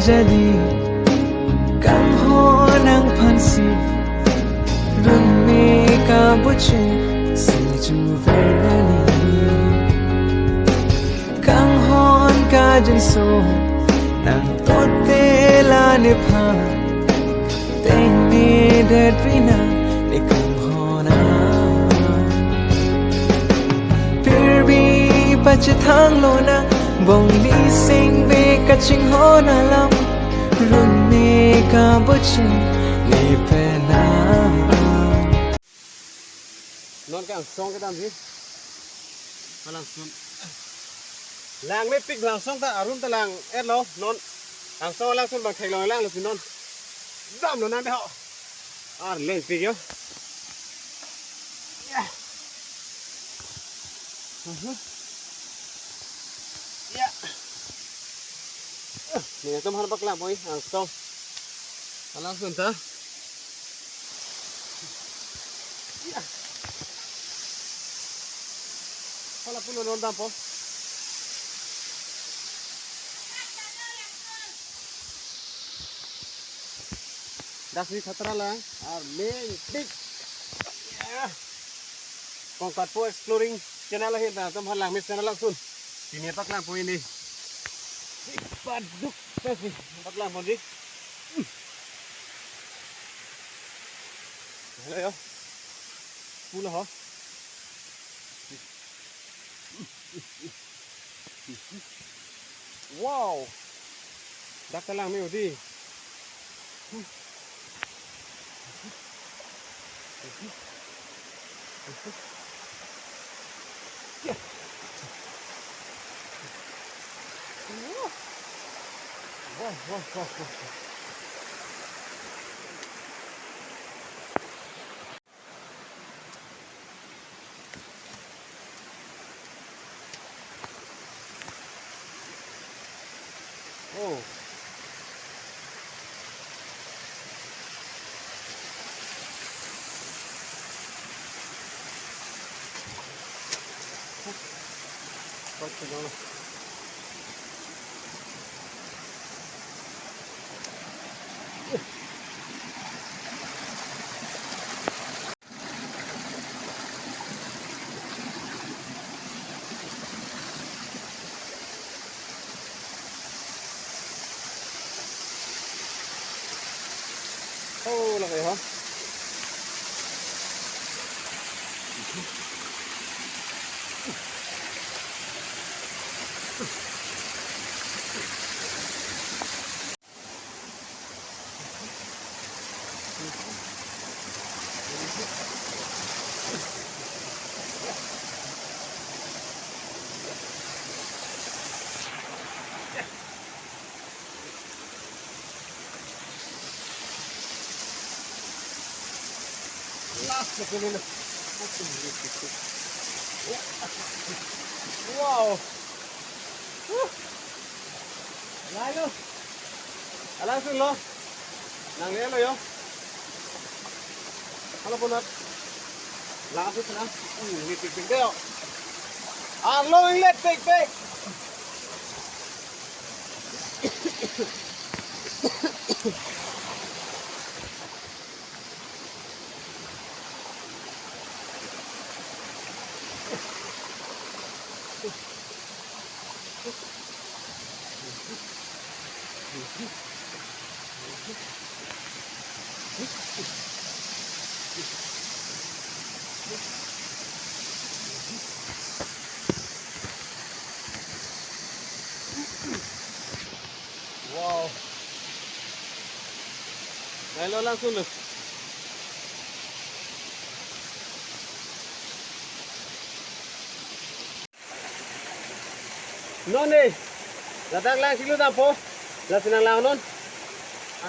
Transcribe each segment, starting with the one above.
jadi kan ho nang phansi run me ka buche si chu verani kang hon ka jin so nang tote la ne pha te ni de trina ne kang hona pir bi bach thang lo na bong li sing ve ka ching hona lam run me ka buche ni pe na non cái song cái đam gì lang sun lang mấy pik lang song ta arun ta lang et lo non lang song lang sun bằng thầy lòi lang là gì non dam nó nan họ lên pik yo nè tâm hắn bắt làm mấy lang song lang sun ta Hola pulo non dampo. Das ni khatra la ar main big. Kong kat po exploring channel hi ta tam halang mis channel sun. Ini pak lang po ini. Paduk pesi pak lang po di. Hello yo. Pulo ho. Wow, đắt cái lang mấy đi. Wow. Oh. Quanto não. Oh, là vậy hả? Wow. Lại luôn. Alang sun lo. Nang le lo yo. Halo punat. La su sana. Ni pik deo. Lo let pik. Wow. Này lo langsung loh. Non nih. Datang lang kilo tampo. Lah sinang lang non.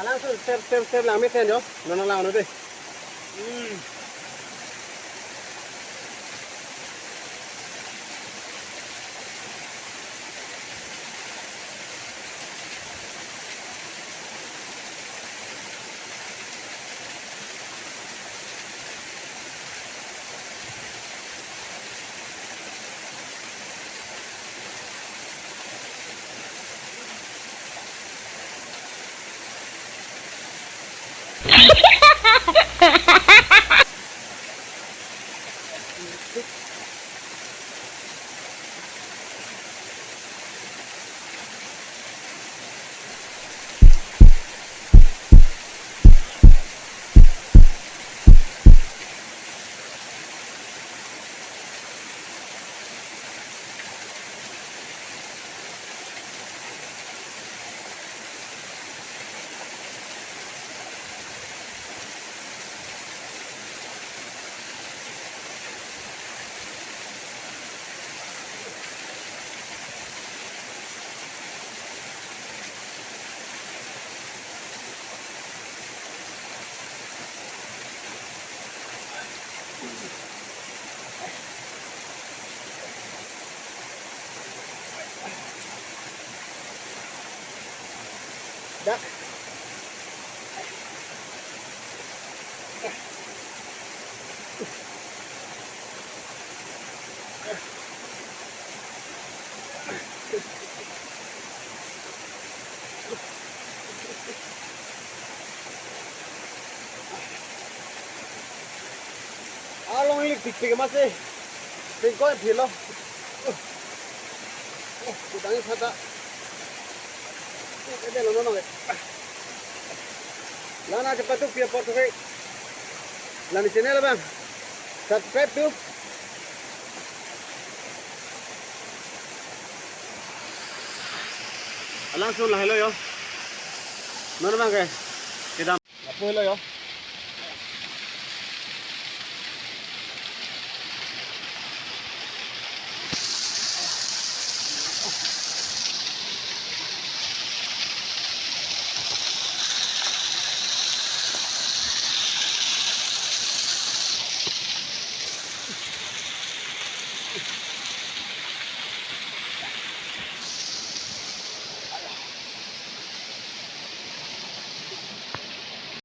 Langsung step lang meten yo. Non lang non deh. Đã. Long ini tik masih. Tingkoi philo. Kita ini kata. Cái đây là nó rồi. Lana cepat tuh via porto kayak. Lani channel bang. Subscribe tuh. Langsung lah hello yo. Mana bang kayak. Kita apa hello yo.